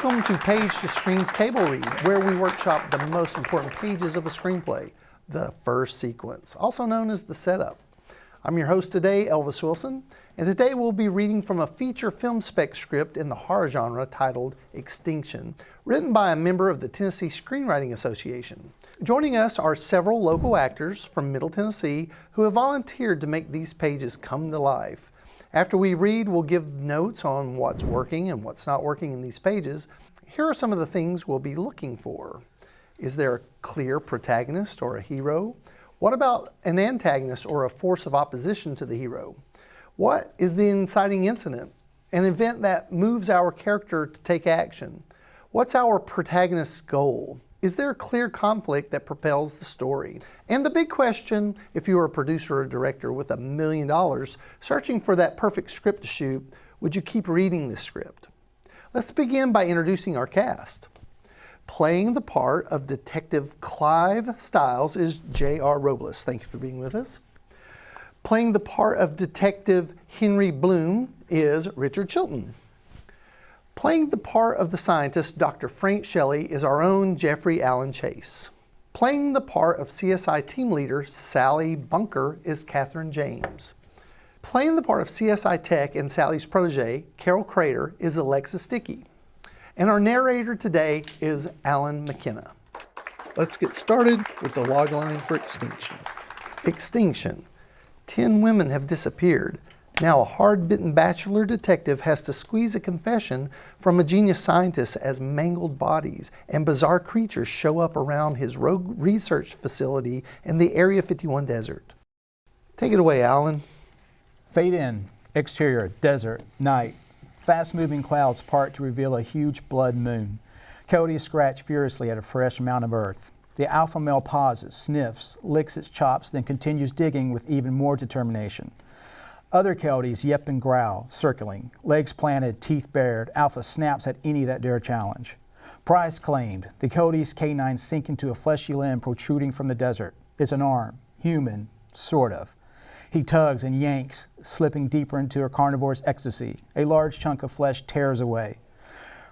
Welcome to Page to Screen's Table Read, where we workshop the most important pages of a screenplay, the first sequence, also known as the setup. I'm your host today, Elvis Wilson, and today we'll be reading from a feature film spec script in the horror genre titled Extinction, written by a member of the Tennessee Screenwriting Association. Joining us are several local actors from Middle Tennessee who have volunteered to make these pages come to life. After we read, we'll give notes on what's working and what's not working in these pages. Here are some of the things we'll be looking for. Is there a clear protagonist or a hero? What about an antagonist or a force of opposition to the hero? What is the inciting incident? An event that moves our character to take action. What's our protagonist's goal? Is there a clear conflict that propels the story? And the big question, if you were a producer or director with $1 million searching for that perfect script to shoot, would you keep reading this script? Let's begin by introducing our cast. Playing the part of Detective Clive Stiles is J.R. Robles. Thank you for being with us. Playing the part of Detective Henry Bloom is Richard Chilton. Playing the part of the scientist, Dr. Frank Shelley, is our own Jeffrey Allen Chase. Playing the part of CSI team leader, Sally Bunker, is Catherine James. Playing the part of CSI Tech and Sally's protege, Carol Crater, is Alexis Dickey. And our narrator today is Alan McKenna. Let's get started with the logline for Extinction. Extinction. 10 women have disappeared. Now a hard-bitten bachelor detective has to squeeze a confession from a genius scientist as mangled bodies and bizarre creatures show up around his rogue research facility in the Area 51 desert. Take it away, Alan. Fade in. Exterior, desert, night. Fast-moving clouds part to reveal a huge blood moon. Coyotes scratch furiously at a fresh mound of earth. The alpha male pauses, sniffs, licks its chops, then continues digging with even more determination. Other coyotes yelp and growl, circling. Legs planted, teeth bared, alpha snaps at any that dare challenge. Prize claimed. The coyote's canines sink into a fleshy limb protruding from the desert. It's an arm. Human. Sort of. He tugs and yanks, slipping deeper into a carnivore's ecstasy. A large chunk of flesh tears away.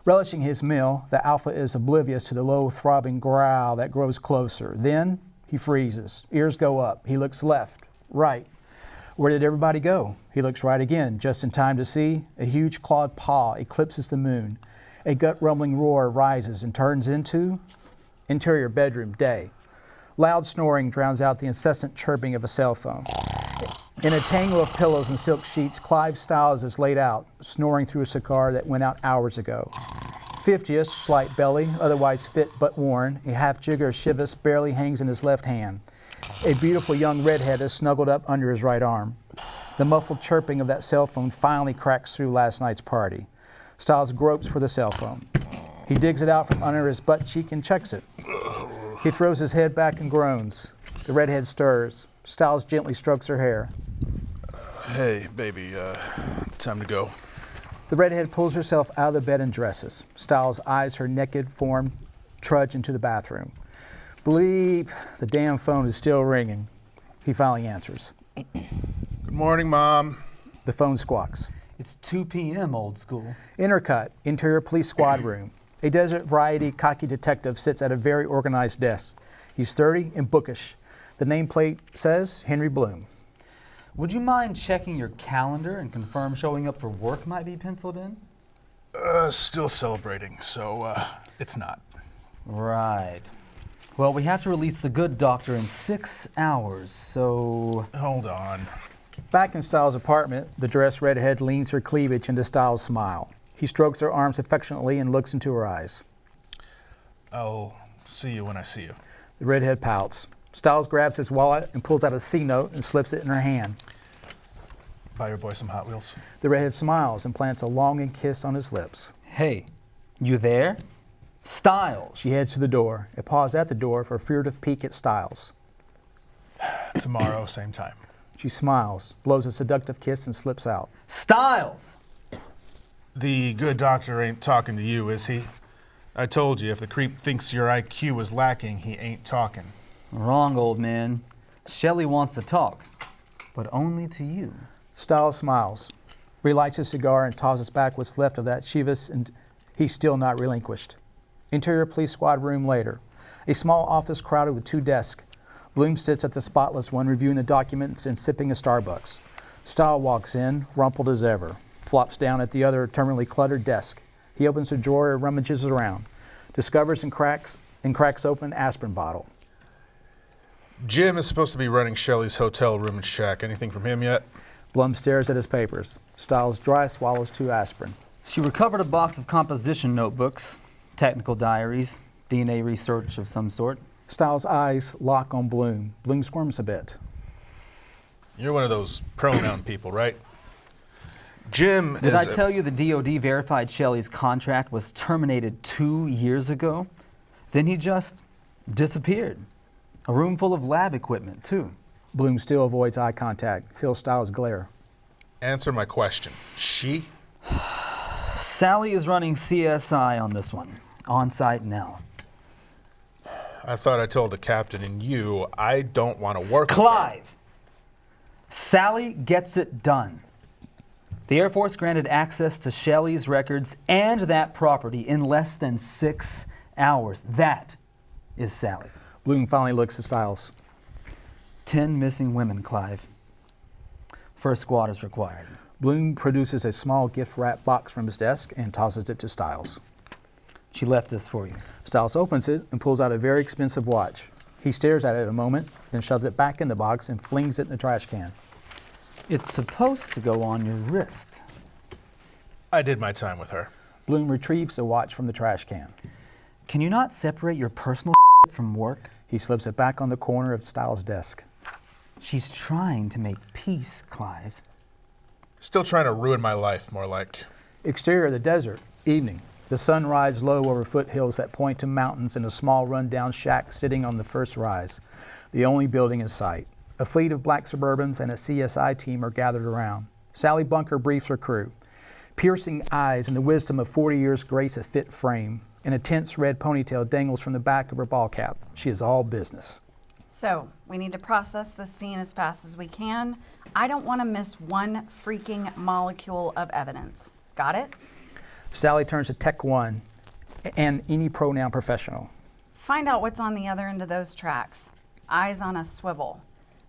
Relishing his meal, the alpha is oblivious to the low, throbbing growl that grows closer. Then he freezes. Ears go up. He looks left, right. Where did everybody go? He looks right again, just in time to see a huge clawed paw eclipses the moon. A gut-rumbling roar rises and turns into interior bedroom, day. Loud snoring drowns out the incessant chirping of a cell phone. In a tangle of pillows and silk sheets, Clive Stiles is laid out, snoring through a cigar that went out hours ago. 50ish, slight belly, otherwise fit but worn. A half-jigger of Chivas barely hangs in his left hand. A beautiful young redhead is snuggled up under his right arm. The muffled chirping of that cell phone finally cracks through last night's party. Stiles gropes for the cell phone. He digs it out from under his butt cheek and checks it. He throws his head back and groans. The redhead stirs. Stiles gently strokes her hair. Hey, baby, time to go. The redhead pulls herself out of the bed and dresses. Stiles eyes her naked form trudge into the bathroom. Bleep, the damn phone is still ringing. He finally answers. Good morning, Mom. The phone squawks. It's 2 p.m., old school. Intercut, interior police squad room. A desert variety cocky detective sits at a very organized desk. He's 30 and bookish. The nameplate says Henry Bloom. Would you mind checking your calendar and confirm showing up for work might be penciled in? Still celebrating, so it's not. Right. Well, we have to release the good doctor in 6 hours, so... Hold on. Back in Stiles' apartment, the dressed redhead leans her cleavage into Stiles' smile. He strokes her arms affectionately and looks into her eyes. I'll see you when I see you. The redhead pouts. Stiles grabs his wallet and pulls out a C-note and slips it in her hand. Buy your boy some Hot Wheels. The redhead smiles and plants a longing kiss on his lips. Hey, you there? Stiles! She heads to the door. A pause at the door for a furtive peek at Stiles. Tomorrow, same time. She smiles, blows a seductive kiss, and slips out. Stiles! The good doctor ain't talking to you, is he? I told you, if the creep thinks your IQ is lacking, he ain't talking. Wrong, old man. Shelley wants to talk, but only to you. Stiles smiles, relights his cigar, and tosses back what's left of that Chivas, and He's still not relinquished. Interior police squad room later. A small office crowded with 2 desks. Bloom sits at the spotless one, reviewing the documents and sipping a Starbucks. Stahl walks in, rumpled as ever, flops down at the other terminally cluttered desk. He opens a drawer and rummages around, discovers and cracks open an aspirin bottle. Jim is supposed to be running Shelley's hotel room and shack. Anything from him yet? Blum stares at his papers. Stiles dry swallows 2 aspirin. She recovered a box of composition notebooks, technical diaries, DNA research of some sort. Stiles' eyes lock on Bloom. Bloom squirms a bit. You're one of those pronoun people, right? Jim Did is... I tell you the DOD verified Shelley's contract was terminated 2 years ago? Then he just disappeared. A room full of lab equipment, too. Bloom still avoids eye contact. Feels Stiles' glare. Answer my question. She? Sally is running CSI on this one. On site now. I thought I told the captain and you I don't want to work with her. Clive! Sally gets it done. The Air Force granted access to Shelley's records and that property in less than 6 hours. That is Sally. Bloom finally looks at Stiles. 10 missing women, Clive. First squad is required. Bloom produces a small gift-wrapped box from his desk and tosses it to Stiles. She left this for you. Stiles opens it and pulls out a very expensive watch. He stares at it a moment, then shoves it back in the box and flings it in the trash can. It's supposed to go on your wrist. I did my time with her. Bloom retrieves the watch from the trash can. Can you not separate your personal from work? He slips it back on the corner of Stiles' desk. She's trying to make peace, Clive. Still trying to ruin my life, more like. Exterior of the desert, evening. The sun rides low over foothills that point to mountains in a small run-down shack sitting on the first rise, the only building in sight. A fleet of black Suburbans and a CSI team are gathered around. Sally Bunker briefs her crew. Piercing eyes and the wisdom of 40 years grace a fit frame. An intense red ponytail dangles from the back of her ball cap. She is all business. So, we need to process this scene as fast as we can. I don't want to miss one freaking molecule of evidence. Got it? Sally turns to Tech 1 and any pronoun professional. Find out what's on the other end of those tracks. Eyes on a swivel.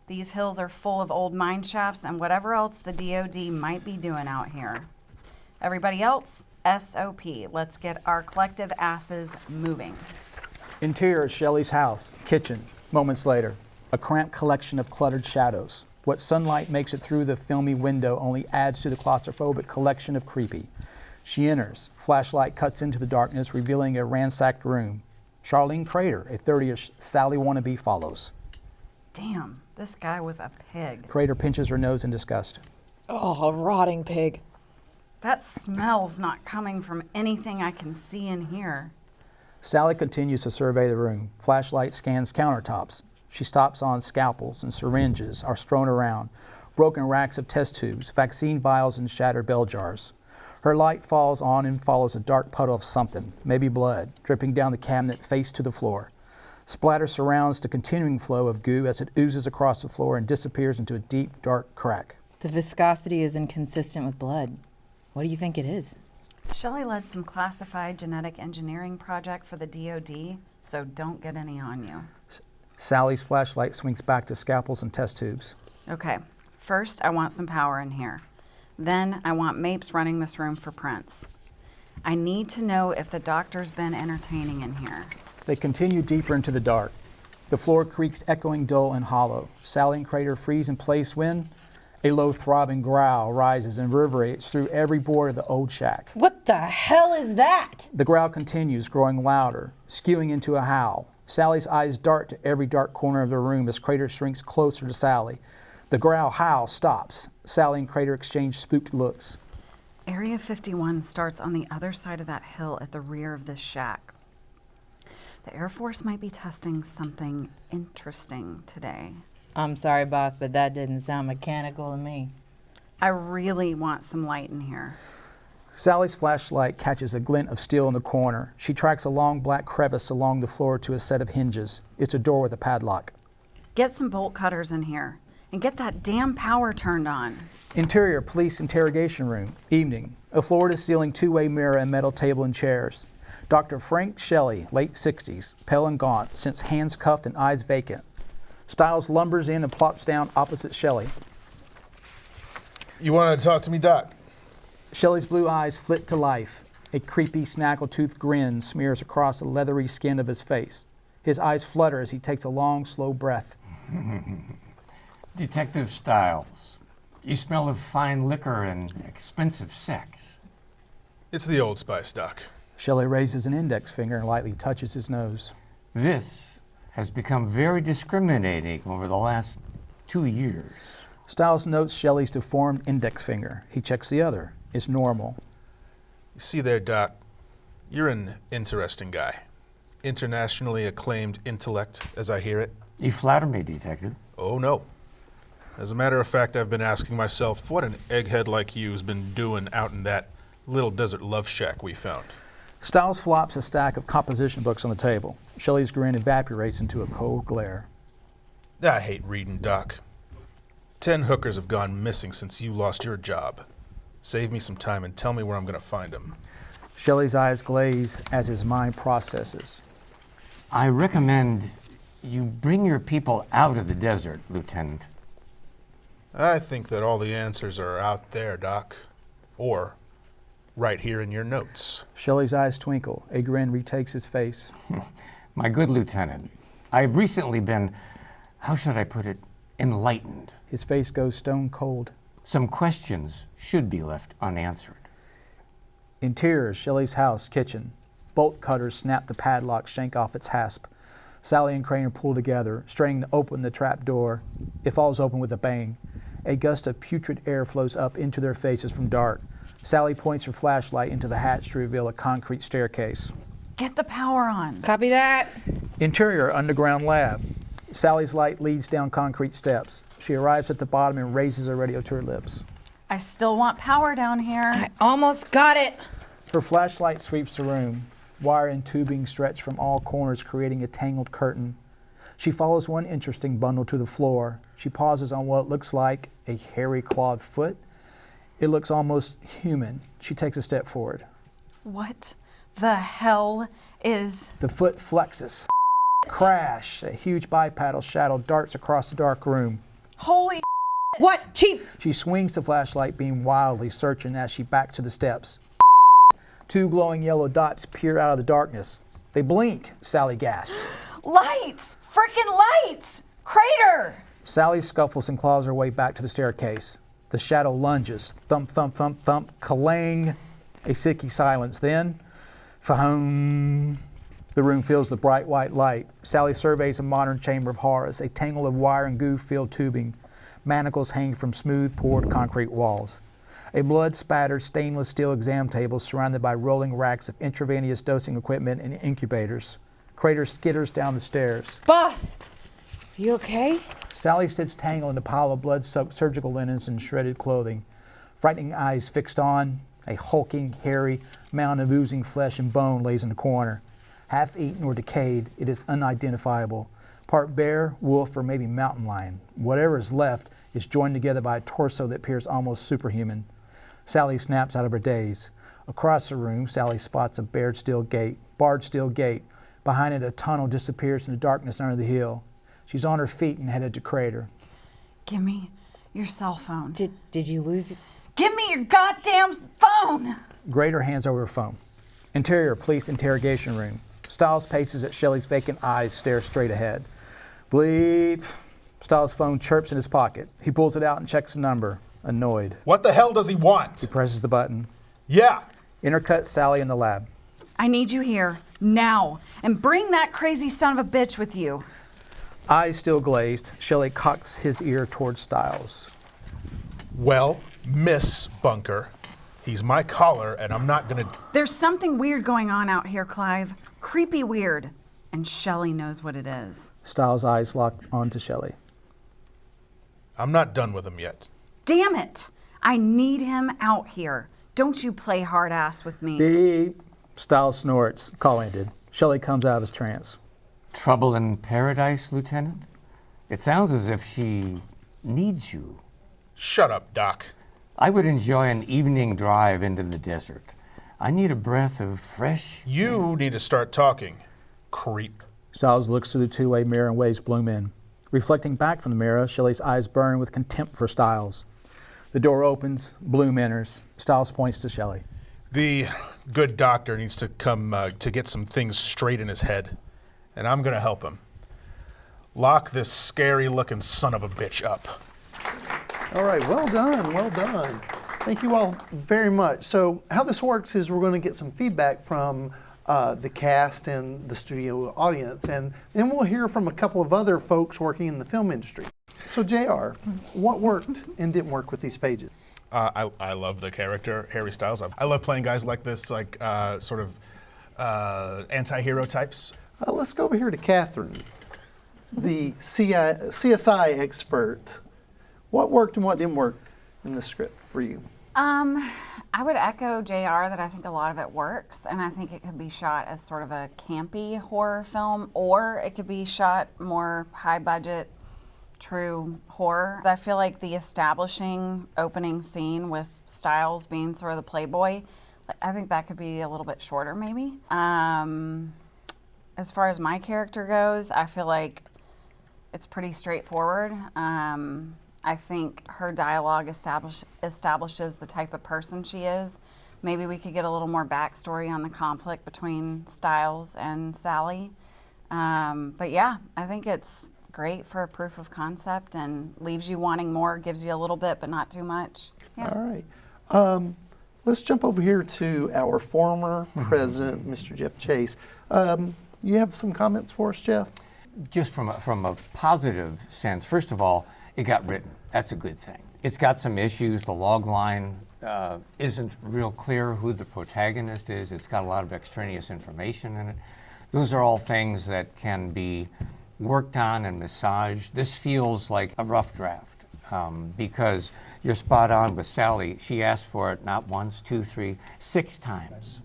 These hills are full of old mine shafts and whatever else the DOD might be doing out here. Everybody else, SOP. Let's get our collective asses moving. Interior of Shelley's house, kitchen. Moments later, a cramped collection of cluttered shadows. What sunlight makes it through the filmy window only adds to the claustrophobic collection of creepy. She enters. Flashlight cuts into the darkness, revealing a ransacked room. Charlene Crater, a 30-ish Sally wannabe, follows. Damn, this guy was a pig. Crater pinches her nose in disgust. Oh, a rotting pig. That smell's not coming from anything I can see in here. Sally continues to survey the room. Flashlight scans countertops. She stops on scalpels and syringes are strewn around, broken racks of test tubes, vaccine vials, and shattered bell jars. Her light falls on and follows a dark puddle of something, maybe blood, dripping down the cabinet face to the floor. Splatter surrounds the continuing flow of goo as it oozes across the floor and disappears into a deep, dark crack. The viscosity is inconsistent with blood. What do you think it is? Shelley led some classified genetic engineering project for the DOD, so don't get any on you. Sally's flashlight swings back to scalpels and test tubes. Okay, first I want some power in here. Then I want Mapes running this room for prints. I need to know if the doctor's been entertaining in here. They continue deeper into the dark. The floor creaks, echoing dull and hollow. Sally and Crater freeze in place when a low throbbing growl rises and reverberates through every board of the old shack. What the hell is that? The growl continues, growing louder, skewing into a howl. Sally's eyes dart to every dark corner of the room as Crater shrinks closer to Sally. The growl howl stops. Sally and Crater exchange spooked looks. Area 51 starts on the other side of that hill at the rear of this shack. The Air Force might be testing something interesting today. I'm sorry, boss, but that didn't sound mechanical to me. I really want some light in here. Sally's flashlight catches a glint of steel in the corner. She tracks a long black crevice along the floor to a set of hinges. It's a door with a padlock. Get some bolt cutters in here and get that damn power turned on. Interior police interrogation room, evening. A floor-to-ceiling two-way mirror and metal table and chairs. Dr. Frank Shelley, late 60s, pale and gaunt, since hands cuffed and eyes vacant. Stiles lumbers in and plops down opposite Shelley. You want to talk to me, Doc? Shelley's blue eyes flit to life. A creepy, snaggletooth grin smears across the leathery skin of his face. His eyes flutter as he takes a long, slow breath. Detective Stiles, you smell of fine liquor and expensive sex. It's the Old Spice, Doc. Shelley raises an index finger and lightly touches his nose. This has become very discriminating over the last 2 years. Stiles notes Shelley's deformed index finger. He checks the other. It's normal. You see there, Doc, you're an interesting guy. Internationally acclaimed intellect, as I hear it. You flatter me, Detective. Oh, no. As a matter of fact, I've been asking myself what an egghead like you's been doing out in that little desert love shack we found. Stiles flops a stack of composition books on the table. Shelley's grin evaporates into a cold glare. I hate reading, Doc. 10 hookers have gone missing since you lost your job. Save me some time and tell me where I'm going to find them. Shelley's eyes glaze as his mind processes. I recommend you bring your people out of the desert, Lieutenant. I think that all the answers are out there, Doc. Or right here in your notes. Shelley's eyes twinkle. A grin retakes his face. My good Lieutenant, I've recently been, how should I put it, enlightened. His face goes stone cold. Some questions should be left unanswered. Interior, Shelley's house, kitchen. Bolt cutters snap the padlock shank off its hasp. Sally and Crane are pulled together, straining to open the trap door. It falls open with a bang. A gust of putrid air flows up into their faces from dark. Sally points her flashlight into the hatch to reveal a concrete staircase. Get the power on. Copy that. Interior, underground lab. Sally's light leads down concrete steps. She arrives at the bottom and raises her radio to her lips. I still want power down here. I almost got it. Her flashlight sweeps the room. Wire and tubing stretch from all corners, creating a tangled curtain. She follows one interesting bundle to the floor. She pauses on what looks like a hairy clawed foot. It looks almost human. She takes a step forward. What the hell is... The foot flexes. Crash! A huge bipedal shadow darts across the dark room. Holy What, Chief? She swings the flashlight beam wildly, searching as she backs to the steps. Two glowing yellow dots peer out of the darkness. They blink, Sally gasps. lights! Frickin' lights! Crater! Sally scuffles and claws her way back to the staircase. The shadow lunges. Thump, thump, thump, thump. Clang. A sicky silence. Then, fa-hum. The room fills with bright white light. Sally surveys a modern chamber of horrors, a tangle of wire and goo-filled tubing. Manacles hang from smooth, poured concrete walls. A blood-spattered stainless steel exam table surrounded by rolling racks of intravenous dosing equipment and incubators. Crater skitters down the stairs. Boss, you okay? Sally sits tangled in a pile of blood-soaked surgical linens and shredded clothing. Frightening eyes fixed on, a hulking, hairy mound of oozing flesh and bone lays in the corner. Half-eaten or decayed, it is unidentifiable. Part bear, wolf, or maybe mountain lion. Whatever is left is joined together by a torso that appears almost superhuman. Sally snaps out of her daze. Across the room, Sally spots a barred steel gate. Behind it, a tunnel disappears in the darkness under the hill. She's on her feet and headed to Crater. Give me your cell phone. Did you lose it? Give me your goddamn phone! Grader hands over her phone. Interior, police interrogation room. Stiles paces at Shelley's vacant eyes, stares straight ahead. Bleep. Stiles' phone chirps in his pocket. He pulls it out and checks the number, annoyed. What the hell does he want? He presses the button. Yeah. Intercut Sally in the lab. I need you here, now, and bring that crazy son of a bitch with you. Eyes still glazed, Shelley cocks his ear towards Stiles. Well, Miss Bunker, he's my caller, and I'm not gonna... There's something weird going on out here, Clive. Creepy weird. And Shelley knows what it is. Stiles' eyes lock onto Shelley. I'm not done with him yet. Damn it! I need him out here. Don't you play hard ass with me. Beep. Stiles snorts, call ended. Shelley comes out of his trance. Trouble in paradise, Lieutenant? It sounds as if she needs you. Shut up, Doc. I would enjoy an evening drive into the desert. I need a breath of fresh. You need to start talking, creep. Stiles looks through the two-way mirror and waves Bloom in. Reflecting back from the mirror, Shelley's eyes burn with contempt for Stiles. The door opens, Bloom enters. Stiles points to Shelley. The good doctor needs to come to get some things straight in his head, and I'm going to help him. Lock this scary-looking son of a bitch up. All right, well done, well done. Thank you all very much. So how this works is we're going to get some feedback from the cast and the studio audience, and then we'll hear from a couple of other folks working in the film industry. So JR, what worked and didn't work with these pages? I love the character, Harry Styles. I love playing guys like this, like sort of anti-hero types. Let's go over here to Catherine, the CSI expert. What worked and what didn't work in the script for you? I would echo JR that I think a lot of it works, and I think it could be shot as sort of a campy horror film, or it could be shot more high budget, true horror. I feel like the establishing opening scene with Styles being sort of the playboy, I think that could be a little bit shorter maybe. As far as my character goes, I feel like it's pretty straightforward. I think her dialogue establishes the type of person she is. Maybe we could get a little more backstory on the conflict between Styles and Sally. But yeah, I think it's great for a proof of concept and leaves you wanting more, gives you a little bit, but not too much. Yeah. All right. Let's jump over here to our former president, Mr. Jeff Chase. You have some comments for us, Jeff? Just from a positive sense, first of all, it got written. That's a good thing. It's got some issues. The log line isn't real clear who the protagonist is. It's got a lot of extraneous information in it. Those are all things that can be worked on and massaged. This feels like a rough draft because you're spot on with Sally. She asked for it not once, 2, 3, 6 times.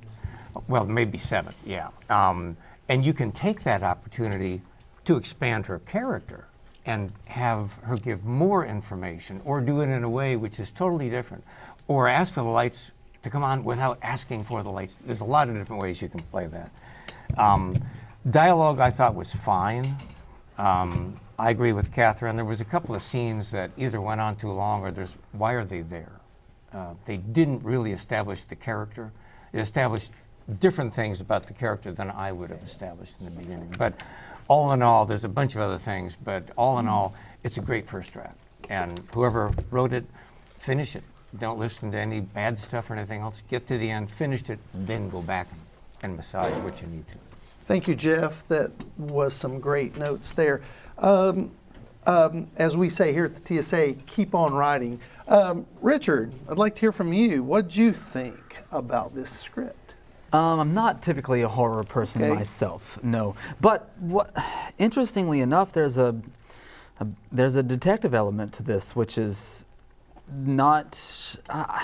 Well, maybe 7, yeah. And you can take that opportunity to expand her character and have her give more information, or do it in a way which is totally different, or ask for the lights to come on without asking for the lights. There's a lot of different ways you can play that. Dialogue I thought was fine. I agree with Catherine. There was a couple of scenes that either went on too long or why are they there? They didn't really establish the character. It established different things about the character than I would have established in the beginning. But all in all, there's a bunch of other things, but all in all, it's a great first draft. And whoever wrote it, finish it. Don't listen to any bad stuff or anything else. Get to the end, finish it, then go back and massage what you need to. Thank you, Jeff. That was some great notes there. As we say here at the TSA, keep on writing. Richard, I'd like to hear from you. What did you think about this script? I'm not typically a horror person myself, no. But interestingly enough, there's a detective element to this, which is not. I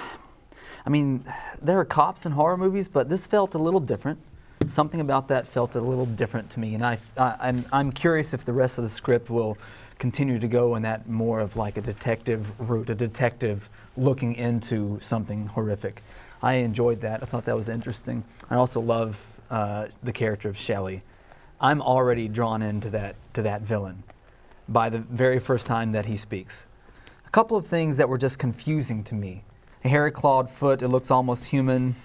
mean, there are cops in horror movies, but this felt a little different. Something about that felt a little different to me, and I'm curious if the rest of the script will continue to go in that more of like a detective route, a detective looking into something horrific. I enjoyed that. I thought that was interesting. I also love the character of Shelley. I'm already drawn into that villain by the very first time that he speaks. A couple of things that were just confusing to me. A hairy clawed foot, it looks almost human.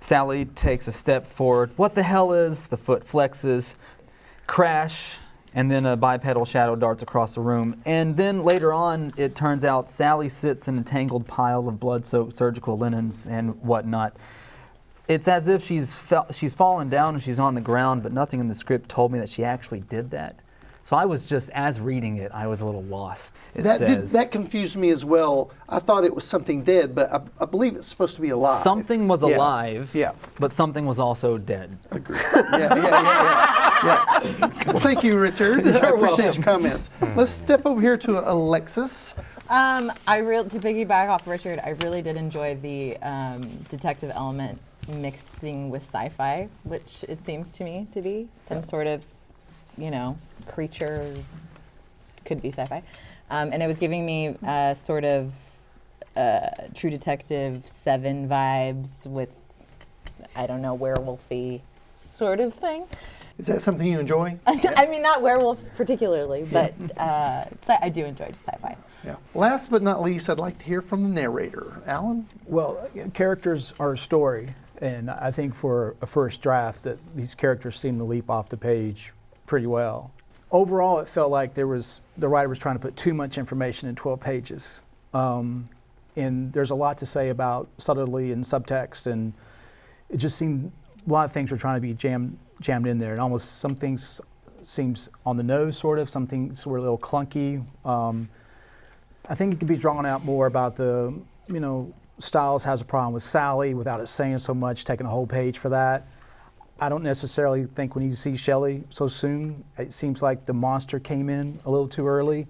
Sally takes a step forward. What the hell is? The foot flexes. Crash. And then a bipedal shadow darts across the room. And then later on, it turns out Sally sits in a tangled pile of blood-soaked surgical linens and whatnot. It's as if she's fallen down and she's on the ground, but nothing in the script told me that she actually did that. So I was just, as reading it, I was a little lost. That confused me as well. I thought it was something dead, but I believe it's supposed to be alive. Something was alive, yeah, but something was also dead. Agreed. Yeah. Well, thank you, Richard. I appreciate your comments. Let's step over here to Alexis. To piggyback off Richard, I really did enjoy the detective element mixing with sci-fi, which it seems to me to be some sort of, creature, could be sci-fi. And it was giving me sort of True Detective 7 vibes with, I don't know, werewolfy sort of thing. Is that something you enjoy? I mean, not werewolf particularly, but I do enjoy sci-fi. Yeah. Last but not least, I'd like to hear from the narrator. Alan? Well, characters are a story, and I think for a first draft that these characters seem to leap off the page pretty well. Overall, it felt like the writer was trying to put too much information in 12 pages. And there's a lot to say about subtlety and subtext, and it just seemed a lot of things were trying to be jammed in there, and almost some things seems on the nose, sort of. Some things were a little clunky. I think it could be drawn out more about the, Stiles has a problem with Sally without it saying so much, taking a whole page for that. I don't necessarily think when you see Shelley so soon, it seems like the monster came in a little too early.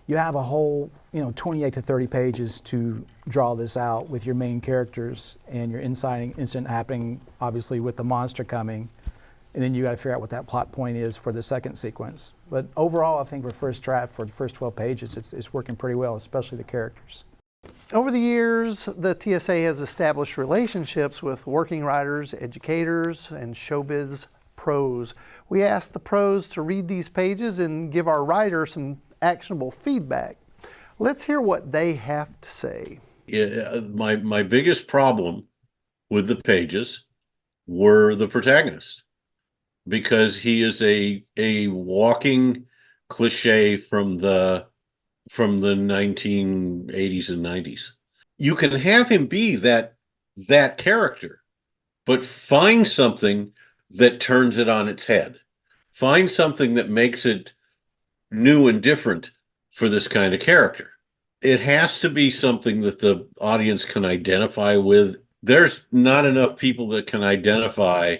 You have a whole, 28 to 30 pages to draw this out with your main characters and your inciting incident happening, obviously, with the monster coming. And then you got to figure out what that plot point is for the second sequence. But overall, I think for first draft, for the first 12 pages, it's working pretty well, especially the characters. Over the years, the TSA has established relationships with working writers, educators, and showbiz pros. We asked the pros to read these pages and give our writer some actionable feedback. Let's hear what they have to say. My biggest problem with the pages were the protagonist, because he is a walking cliche from the 1980s and 90s. You can have him be that character, but find something that turns it on its head. Find something that makes it new and different for this kind of character. It has to be something that the audience can identify with. There's not enough people that can identify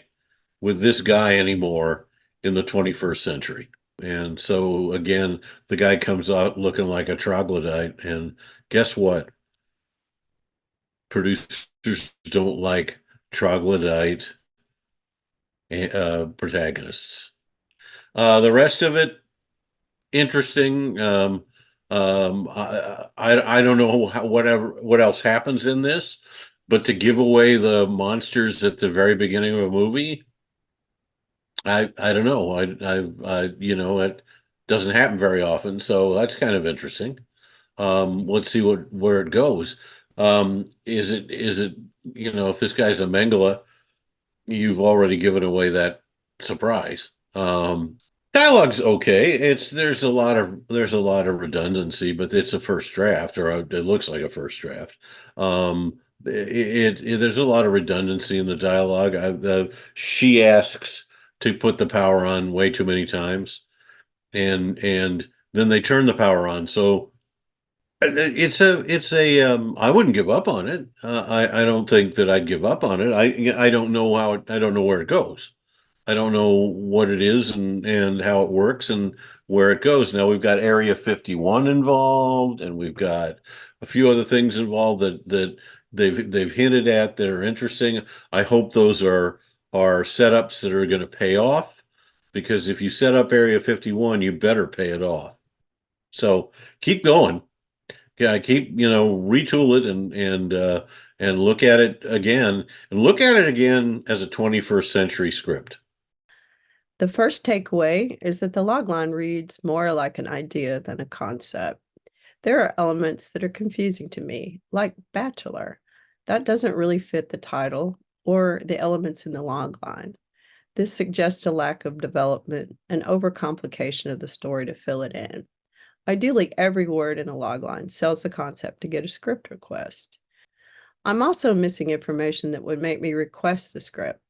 with this guy anymore in the 21st century. And so, again, the guy comes out looking like a troglodyte, and guess what? Producers don't like troglodyte protagonists. The rest of it, interesting. I don't know what else happens in this, but to give away the monsters at the very beginning of a movie, I don't know. It doesn't happen very often, so that's kind of interesting. Let's see where it goes. Is it if this guy's a Mengele, you've already given away that surprise. Dialogue's okay. There's a lot of redundancy, but it's a first draft, or it looks like a first draft. There's a lot of redundancy in the dialogue. She asks to put the power on way too many times, and then they turn the power on. So it's a I wouldn't give up on it. I don't think that I'd give up on it. I don't know I don't know where it goes. I don't know what it is and how it works and where it goes. Now we've got Area 51 involved, and we've got a few other things involved that they've hinted at that are interesting. I hope those are setups that are going to pay off, because if you set up Area 51, you better pay it off. So keep going. Yeah, retool it and look at it again, as a 21st century script. The first takeaway is that the logline reads more like an idea than a concept. There are elements that are confusing to me, like bachelor. That doesn't really fit the title or the elements in the logline. This suggests a lack of development and overcomplication of the story to fill it in. Ideally, every word in the logline sells the concept to get a script request. I'm also missing information that would make me request the script.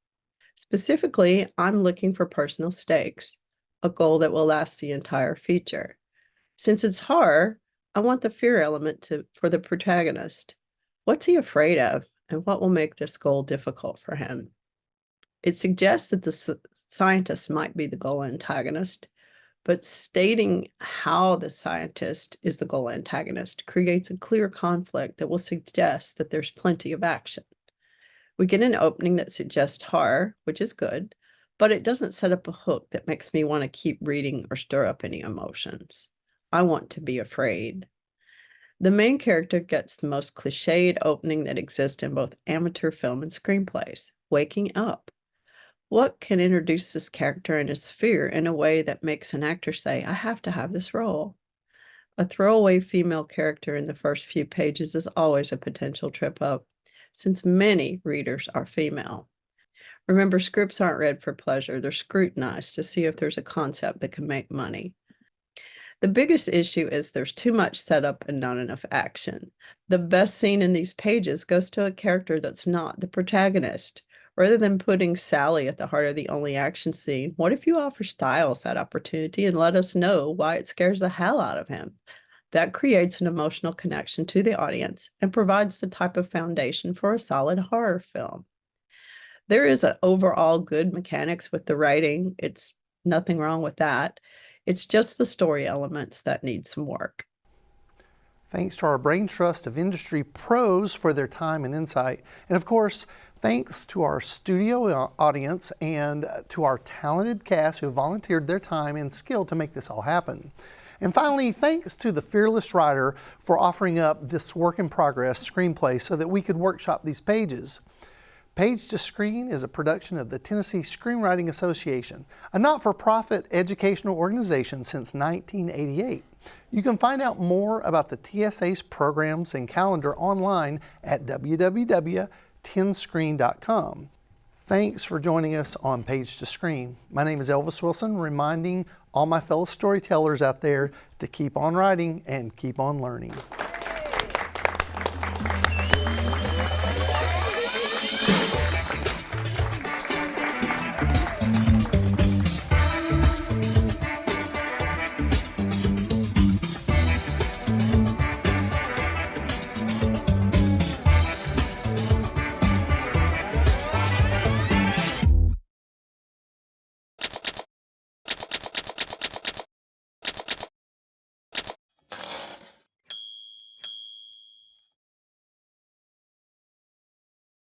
Specifically, I'm looking for personal stakes, a goal that will last the entire feature. Since it's horror, I want the fear element for the protagonist. What's he afraid of, and what will make this goal difficult for him? It suggests that the scientist might be the goal antagonist, but stating how the scientist is the goal antagonist creates a clear conflict that will suggest that there's plenty of action. We get an opening that suggests horror, which is good, but it doesn't set up a hook that makes me want to keep reading or stir up any emotions. I want to be afraid. The main character gets the most cliched opening that exists in both amateur film and screenplays, waking up. What can introduce this character and his fear in a way that makes an actor say, I have to have this role? A throwaway female character in the first few pages is always a potential trip up, since many readers are female. Remember, scripts aren't read for pleasure. They're scrutinized to see if there's a concept that can make money. The biggest issue is there's too much setup and not enough action. The best scene in these pages goes to a character that's not the protagonist. Rather than putting Sally at the heart of the only action scene, what if you offer Styles that opportunity and let us know why it scares the hell out of him? That creates an emotional connection to the audience and provides the type of foundation for a solid horror film. There is an overall good mechanics with the writing. It's nothing wrong with that. It's just the story elements that need some work. Thanks to our brain trust of industry pros for their time and insight. And of course, thanks to our studio audience and to our talented cast who volunteered their time and skill to make this all happen. And finally, thanks to the fearless writer for offering up this work in progress screenplay so that we could workshop these pages. Page to Screen is a production of the Tennessee Screenwriting Association, a not-for-profit educational organization since 1988. You can find out more about the TSA's programs and calendar online at www.tenscreen.com. Thanks for joining us on Page to Screen. My name is Elvis Wilson, reminding all my fellow storytellers out there to keep on writing and keep on learning.